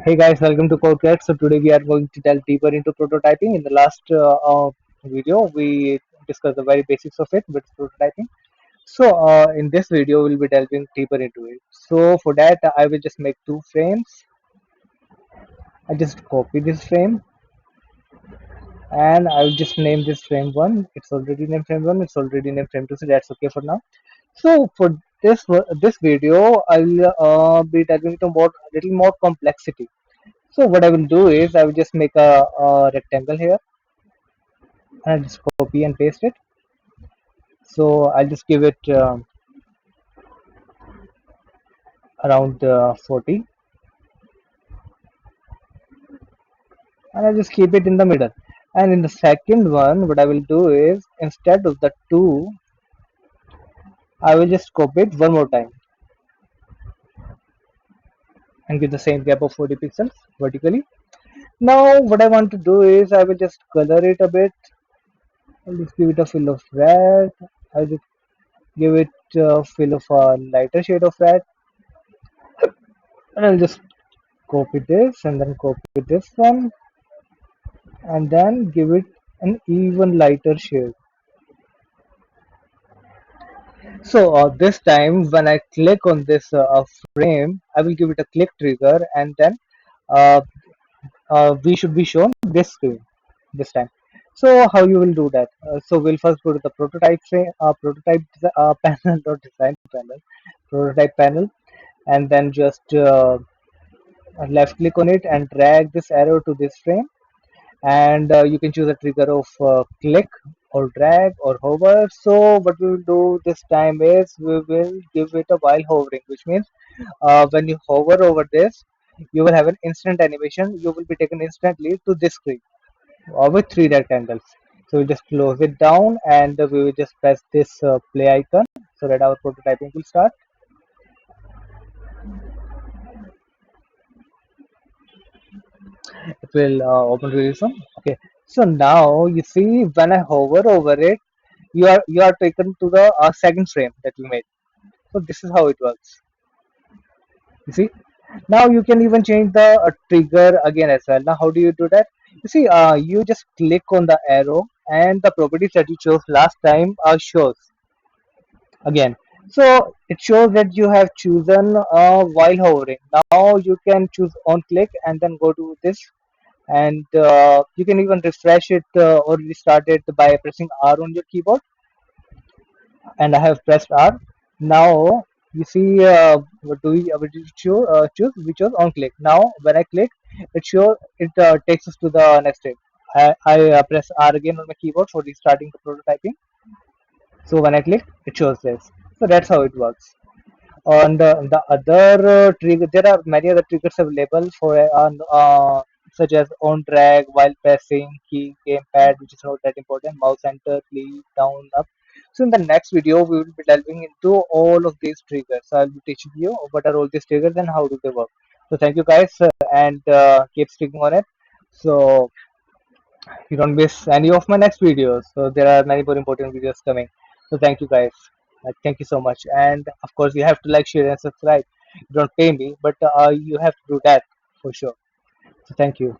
Hey guys, welcome to Codecast. So today we are going to delve deeper into prototyping. In the last video, we discussed the very basics of it with prototyping. So in this video, we'll be delving deeper into it. So for that, I will just make two frames. I just copy this frame and I will just name this frame one. It's already named frame one. It's already named frame two. So that's okay for now. So for this video, I'll be delving into more little more complexity. So what I will do is I will just make a rectangle here and just copy and paste it. So I'll just give it around 40 and I'll just keep it in the middle. And in the second one, what I will do is instead of the 2, I will just copy it one more time and give the same gap of 40 pixels vertically. Now what I want to do is I will just color it a bit. I'll just give it a fill of red. I'll just give it a fill of a lighter shade of red and I'll just copy this and then copy this one and then give it an even lighter shade. So this time when I click on this frame, I will give it a click trigger and then uh, we should be shown this screen this time. So how you will do that? So we'll first go to the prototype panel or design panel, prototype panel, and then just left click on it and drag this arrow to this frame and you can choose a trigger of click or drag or hover. So what we will do this time is we will give it a while hovering, which means when you hover over this, you will have an instant animation. You will be taken instantly to this screen with three rectangles. So we just close it down and we will just press this play icon so that our prototyping will start. It will open really soon. Okay, so now you see when I hover over it, you are taken to the second frame that we made. So this is how it works. You see, now you can even change the trigger again as well. Now how do you do that? You see, you just click on the arrow and the properties that you chose last time shows again. So it shows that you have chosen while hovering. Now you can choose on click and then go to this and you can even refresh it or restart it by pressing R on your keyboard. And I have pressed R. Now you see what did you choose? We chose on click. Now when I click, it takes us to the next step. I press R again on my keyboard for restarting the prototyping. So when I click, it shows this. So that's how it works. On the other trigger, there are many other triggers available for such as on drag while pressing key, gamepad, which is not that important, mouse enter, leave, down, up. So in the next video, we will be delving into all of these triggers. So I'll be teaching you what are all these triggers and how do they work. So thank you guys and keep sticking on it. So you don't miss any of my next videos. So there are many more important videos coming. So thank you guys. Thank you so much. And of course, you have to like, share, and subscribe. You don't pay me, but you have to do that for sure. So thank you.